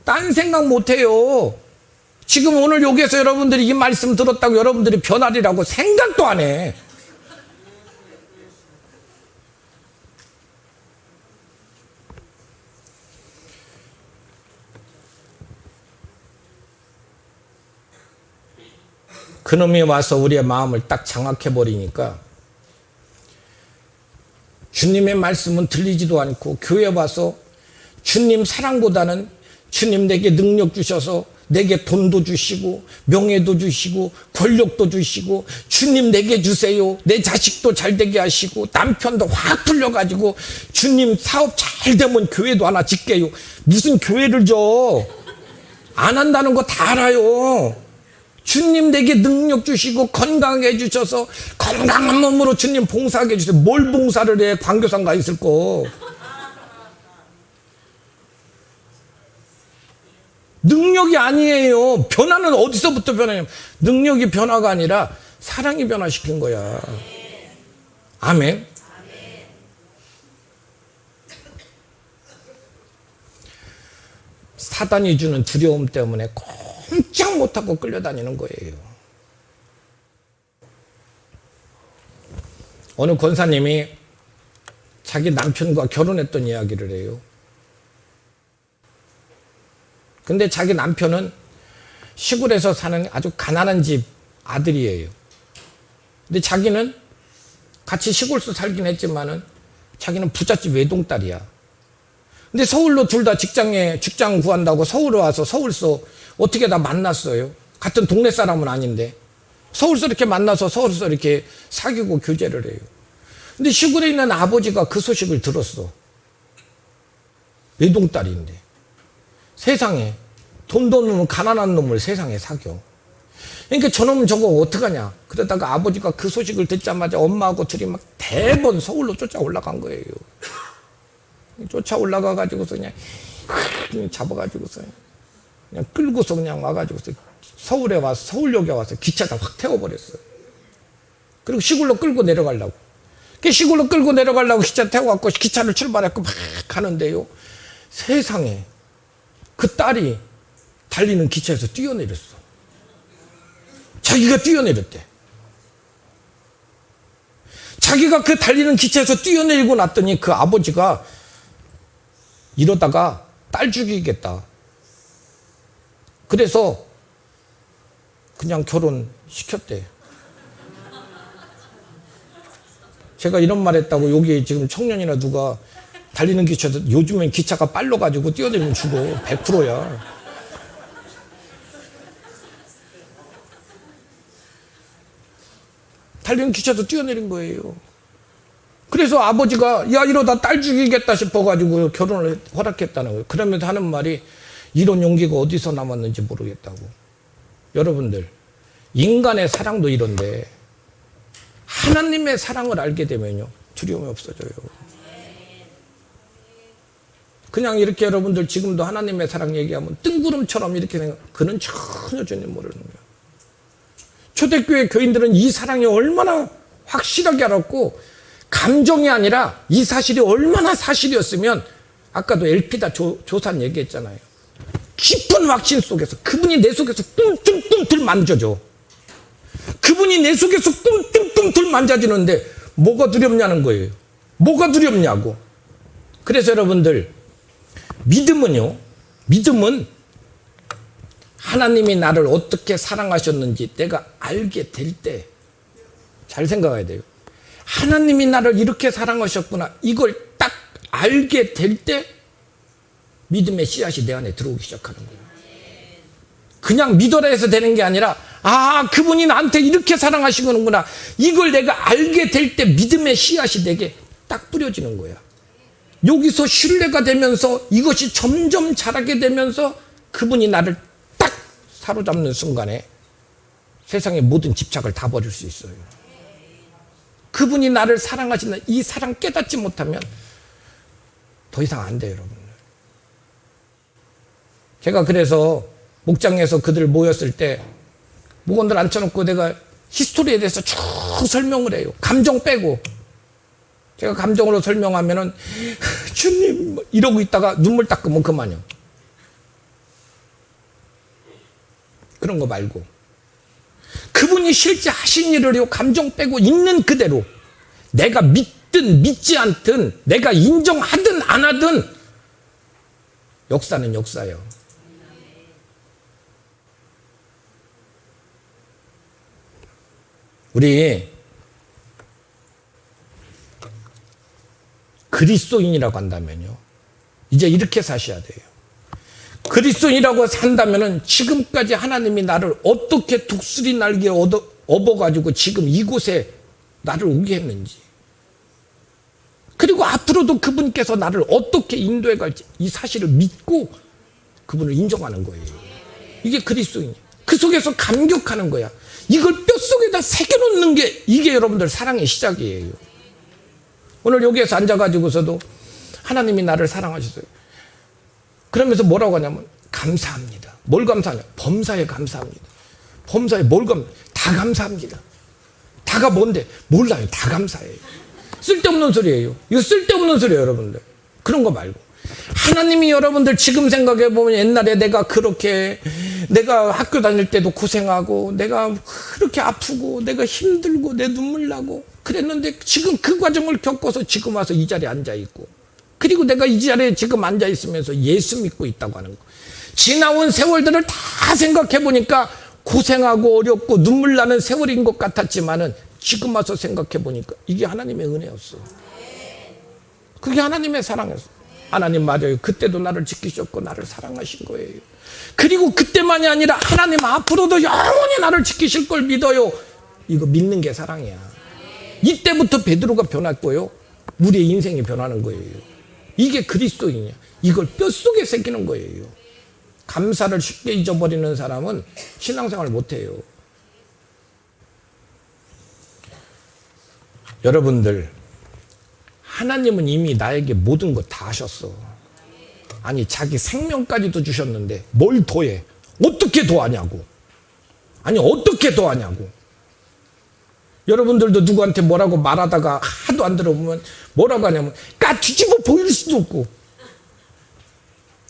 딴 생각 못해요. 지금 오늘 여기에서 여러분들이 이 말씀 들었다고 여러분들이 변하리라고 생각도 안 해. 그놈이 와서 우리의 마음을 딱 장악해버리니까 주님의 말씀은 들리지도 않고 교회 와서 주님 사랑보다는 주님 내게 능력 주셔서 내게 돈도 주시고 명예도 주시고 권력도 주시고 주님 내게 주세요. 내 자식도 잘 되게 하시고 남편도 확 풀려가지고 주님 사업 잘 되면 교회도 하나 짓게요. 무슨 교회를 줘. 안 한다는 거 다 알아요. 주님 내게 능력 주시고 건강하게 해주셔서 건강한 몸으로 주님 봉사하게 해주세요. 뭘 봉사를 해. 광교산 가 있을 거. 능력이 아니에요. 변화는 어디서부터 변하냐면 능력이 변화가 아니라 사랑이 변화시킨 거야. 아멘. 사단이 주는 두려움 때문에 꼼짝 못하고 끌려다니는 거예요. 어느 권사님이 자기 남편과 결혼했던 이야기를 해요. 근데 자기 남편은 시골에서 사는 아주 가난한 집 아들이에요. 근데 자기는 같이 시골에서 살긴 했지만은 자기는 부잣집 외동딸이야. 근데 서울로 둘 다 직장 구한다고 서울에 와서 서울서 어떻게 다 만났어요. 같은 동네 사람은 아닌데 서울서 이렇게 만나서 서울서 이렇게 사귀고 교제를 해요. 근데 시골에 있는 아버지가 그 소식을 들었어. 외동딸인데 세상에 돈도 없는 가난한 놈을 세상에 사겨. 그러니까 저놈은 저거 어떡하냐. 그러다가 아버지가 그 소식을 듣자마자 엄마하고 둘이 막 대번 서울로 쫓아 올라간 거예요. 쫓아 올라가가지고서 그냥 잡아가지고서 그냥 끌고서 그냥 와가지고서 서울에 와서 서울역에 와서 기차다 확 태워버렸어요. 그리고 시골로 끌고 내려가려고. 시골로 끌고 내려가려고 기차 태워갖고 기차를 출발했고 막 가는데요. 세상에 그 딸이 달리는 기차에서 뛰어내렸어. 자기가 뛰어내렸대. 자기가 그 달리는 기차에서 뛰어내리고 났더니 그 아버지가 이러다가 딸 죽이겠다. 그래서 그냥 결혼시켰대. 제가 이런 말 했다고 여기 지금 청년이나 누가 달리는 기차에서 요즘엔 기차가 빨라가지고 뛰어내리면 죽어. 100%야. 달리는 기차에서 뛰어내린 거예요. 그래서 아버지가 야 이러다 딸 죽이겠다 싶어가지고 결혼을 허락했다는 거예요. 그러면서 하는 말이 이런 용기가 어디서 남았는지 모르겠다고. 여러분들 인간의 사랑도 이런데 하나님의 사랑을 알게 되면요 두려움이 없어져요. 그냥 이렇게 여러분들 지금도 하나님의 사랑 얘기하면 뜬구름처럼 이렇게 생각, 그는 전혀 모르는 거예요. 초대교회 교인들은 이 사랑이 얼마나 확실하게 알았고 감정이 아니라 이 사실이 얼마나 사실이었으면 아까도 엘피다 조산 얘기했잖아요. 깊은 확신 속에서 그분이 내 속에서 뚱뚱뚱 만져줘. 그분이 내 속에서 뚱뚱뚱 만져주는데 뭐가 두렵냐는 거예요. 뭐가 두렵냐고. 그래서 여러분들 믿음은요. 믿음은 하나님이 나를 어떻게 사랑하셨는지 내가 알게 될 때 잘 생각해야 돼요. 하나님이 나를 이렇게 사랑하셨구나. 이걸 딱 알게 될 때 믿음의 씨앗이 내 안에 들어오기 시작하는 거예요. 그냥 믿어라 해서 되는 게 아니라 아, 그분이 나한테 이렇게 사랑하시는구나. 이걸 내가 알게 될 때 믿음의 씨앗이 내게 딱 뿌려지는 거야. 여기서 신뢰가 되면서 이것이 점점 자라게 되면서 그분이 나를 딱 사로잡는 순간에 세상의 모든 집착을 다 버릴 수 있어요. 그분이 나를 사랑하시는 이 사랑 깨닫지 못하면 더 이상 안 돼요, 여러분. 제가 그래서 목장에서 그들 모였을 때 목원들 앉혀놓고 내가 히스토리에 대해서 쭉 설명을 해요. 감정 빼고. 제가 감정으로 설명하면은 주님 이러고 있다가 눈물 닦으면 그만요. 그런 거 말고 그분이 실제 하신 일을요, 감정 빼고 있는 그대로 내가 믿든 믿지 않든 내가 인정하든 안 하든 역사는 역사예요. 우리 그리스도인이라고 한다면요, 이제 이렇게 사셔야 돼요. 그리스도인이라고 산다면은 지금까지 하나님이 나를 어떻게 독수리 날개에 업어가지고 지금 이곳에 나를 오게 했는지, 그리고 앞으로도 그분께서 나를 어떻게 인도해 갈지 이 사실을 믿고 그분을 인정하는 거예요. 이게 그리스도인이에요. 그 속에서 감격하는 거야. 이걸 뼛속에다 새겨놓는 게 이게 여러분들 사랑의 시작이에요. 오늘 여기에서 앉아가지고서도 하나님이 나를 사랑하셨어요. 그러면서 뭐라고 하냐면 감사합니다. 뭘 감사하냐? 범사에 감사합니다. 범사에 뭘 다 감사합니다. 다가 뭔데? 몰라요. 다 감사해요. 쓸데없는 소리예요. 이거 쓸데없는 소리예요, 여러분들. 그런 거 말고 하나님이 여러분들 지금 생각해보면 옛날에 내가 그렇게 내가 학교 다닐 때도 고생하고 내가 그렇게 아프고 내가 힘들고 내 눈물 나고 그랬는데 지금 그 과정을 겪어서 지금 와서 이 자리에 앉아있고, 그리고 내가 이 자리에 지금 앉아있으면서 예수 믿고 있다고 하는 거. 지나온 세월들을 다 생각해보니까 고생하고 어렵고 눈물 나는 세월인 것 같았지만은 지금 와서 생각해보니까 이게 하나님의 은혜였어. 그게 하나님의 사랑이었어. 하나님 맞아요. 그때도 나를 지키셨고 나를 사랑하신 거예요. 그리고 그때만이 아니라 하나님 앞으로도 영원히 나를 지키실 걸 믿어요. 이거 믿는 게 사랑이야. 이때부터 베드로가 변했고요, 우리의 인생이 변하는 거예요. 이게 그리스도인이야. 이걸 뼛속에 새기는 거예요. 감사를 쉽게 잊어버리는 사람은 신앙생활을 못해요. 여러분들, 하나님은 이미 나에게 모든 것 다 하셨어. 아니, 자기 생명까지도 주셨는데 뭘 더해? 어떻게 더하냐고. 아니, 어떻게 더하냐고. 여러분들도 누구한테 뭐라고 말하다가 하도 안 들어보면 뭐라고 하냐면 까뒤집어 보일 수도 없고.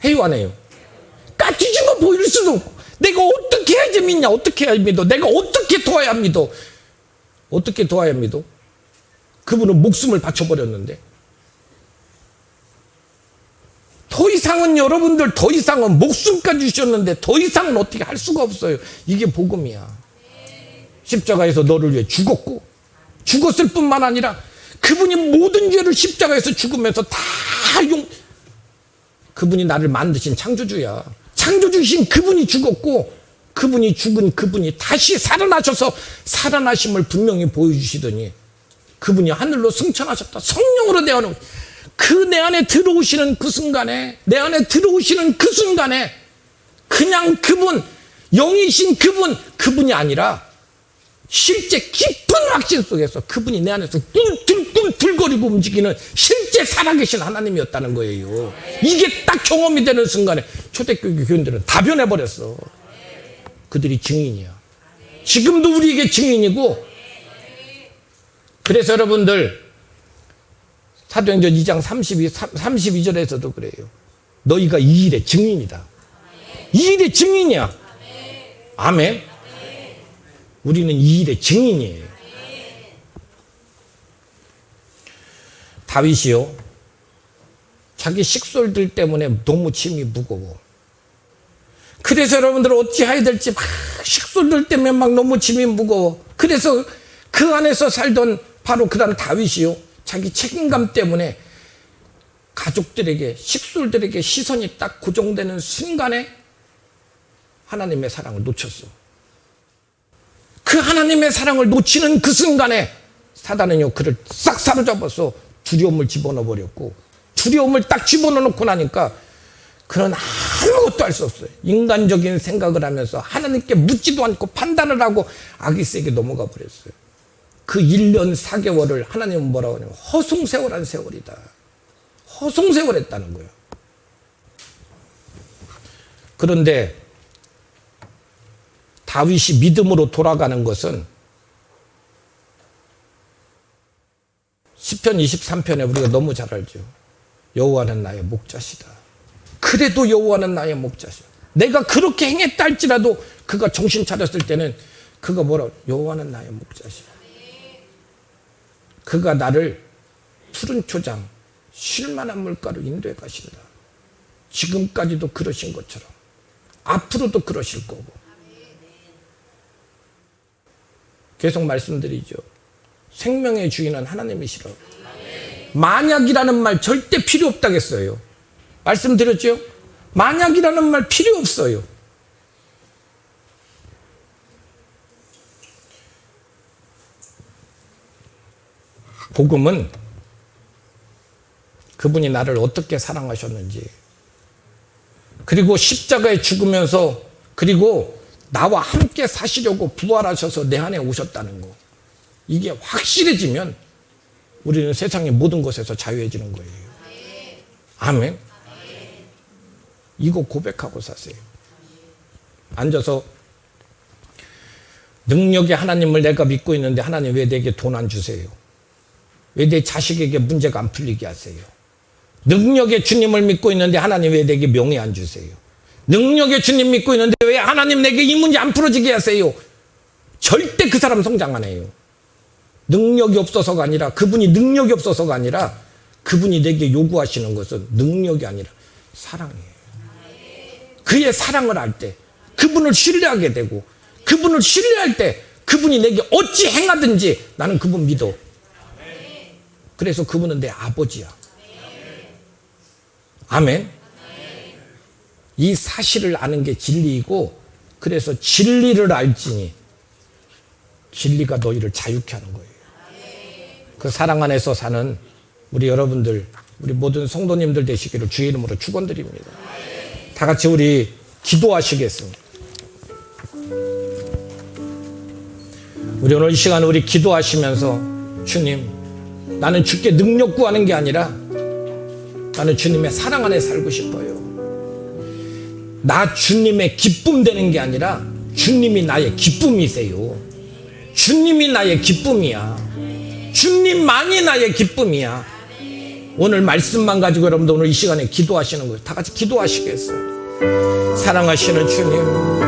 해요, 안 해요? 까뒤집어 보일 수도 없고. 내가 어떻게 해야지 믿냐? 어떻게 해야 믿어? 내가 어떻게 도와야 믿어? 어떻게 도와야 믿어? 그분은 목숨을 바쳐버렸는데. 더 이상은 여러분들, 더 이상은 목숨까지 주셨는데 더 이상은 어떻게 할 수가 없어요. 이게 복음이야. 십자가에서 너를 위해 죽었고, 죽었을 뿐만 아니라 그분이 모든 죄를 십자가에서 죽으면서 다 그분이 나를 만드신 창조주야. 창조주신 그분이 죽었고, 그분이 죽은 그분이 다시 살아나셔서 살아나심을 분명히 보여주시더니 그분이 하늘로 승천하셨다. 성령으로 내 안에, 그 내 안에 들어오시는 그 순간에, 내 안에 들어오시는 그 순간에 그냥 그분, 영이신 그분, 그분이 아니라 실제 깊은 확신 속에서 그분이 내 안에서 꿀꿀꿀거리고 움직이는 실제 살아계신 하나님이었다는 거예요. 이게 딱 경험이 되는 순간에 초대교회 교인들은 다 변해버렸어. 그들이 증인이야. 지금도 우리에게 증인이고. 그래서 여러분들, 사도행전 2장 32절에서도 그래요. 너희가 이 일의 증인이다. 이 일의 증인이야. 아멘. 우리는 이 일의 증인이에요. 다윗이요, 자기 식솔들 때문에 너무 짐이 무거워. 그래서 여러분들 어찌해야 될지 막 식솔들 때문에 막 너무 짐이 무거워. 그래서 그 안에서 살던 바로 그런 다윗이요, 자기 책임감 때문에 가족들에게, 식솔들에게 시선이 딱 고정되는 순간에 하나님의 사랑을 놓쳤어. 그 하나님의 사랑을 놓치는 그 순간에 사단은요 그를 싹 사로잡아서 두려움을 집어넣어 버렸고, 두려움을 딱 집어넣어 놓고 나니까 그는 아무것도 할 수 없어요. 인간적인 생각을 하면서 하나님께 묻지도 않고 판단을 하고 아기스에게 넘어가 버렸어요. 그 1년 4개월을 하나님은 뭐라고 하냐면 허송세월한 세월이다. 허송세월했다는 거예요. 그런데 다윗이 믿음으로 돌아가는 것은 시편 23편에 우리가 너무 잘 알죠. 여호와는 나의 목자시다. 그래도 여호와는 나의 목자시다. 내가 그렇게 행했다 할지라도 그가 정신 차렸을 때는 그가 뭐라고, 여호와는 나의 목자시다. 그가 나를 푸른 초장 쉴만한 물가로 인도해 가신다. 지금까지도 그러신 것처럼 앞으로도 그러실 거고. 계속 말씀드리죠. 생명의 주인은 하나님이시라고. 만약이라는 말 절대 필요 없다겠어요. 말씀드렸죠? 만약이라는 말 필요 없어요. 복음은 그분이 나를 어떻게 사랑하셨는지, 그리고 십자가에 죽으면서 그리고 나와 함께 사시려고 부활하셔서 내 안에 오셨다는 거, 이게 확실해지면 우리는 세상의 모든 것에서 자유해지는 거예요. 아멘. 이거 고백하고 사세요. 앉아서 능력의 하나님을 내가 믿고 있는데 하나님 왜 내게 돈 안 주세요? 왜 내 자식에게 문제가 안 풀리게 하세요? 능력의 주님을 믿고 있는데 하나님 왜 내게 명예 안 주세요? 능력의 주님 믿고 있는데 왜 하나님 내게 이 문제 안 풀어지게 하세요? 절대 그 사람 성장 안 해요. 능력이 없어서가 아니라, 그분이 능력이 없어서가 아니라 그분이 내게 요구하시는 것은 능력이 아니라 사랑이에요. 그의 사랑을 알 때 그분을 신뢰하게 되고, 그분을 신뢰할 때 그분이 내게 어찌 행하든지 나는 그분 믿어. 그래서 그분은 내 아버지야. 아멘. 이 사실을 아는 게 진리이고, 그래서 진리를 알지니 진리가 너희를 자유케 하는 거예요. 그 사랑 안에서 사는 우리 여러분들, 우리 모든 성도님들 되시기를 주의 이름으로 축원드립니다. 다 같이 우리 기도하시겠습니다. 우리 오늘 이 시간 우리 기도하시면서, 주님, 나는 주께 능력 구하는 게 아니라 나는 주님의 사랑 안에 살고 싶어요. 나 주님의 기쁨 되는 게 아니라 주님이 나의 기쁨이세요. 주님이 나의 기쁨이야. 주님만이 나의 기쁨이야. 오늘 말씀만 가지고 여러분들 오늘 이 시간에 기도하시는 거예요. 다 같이 기도하시겠어요? 사랑하시는 주님,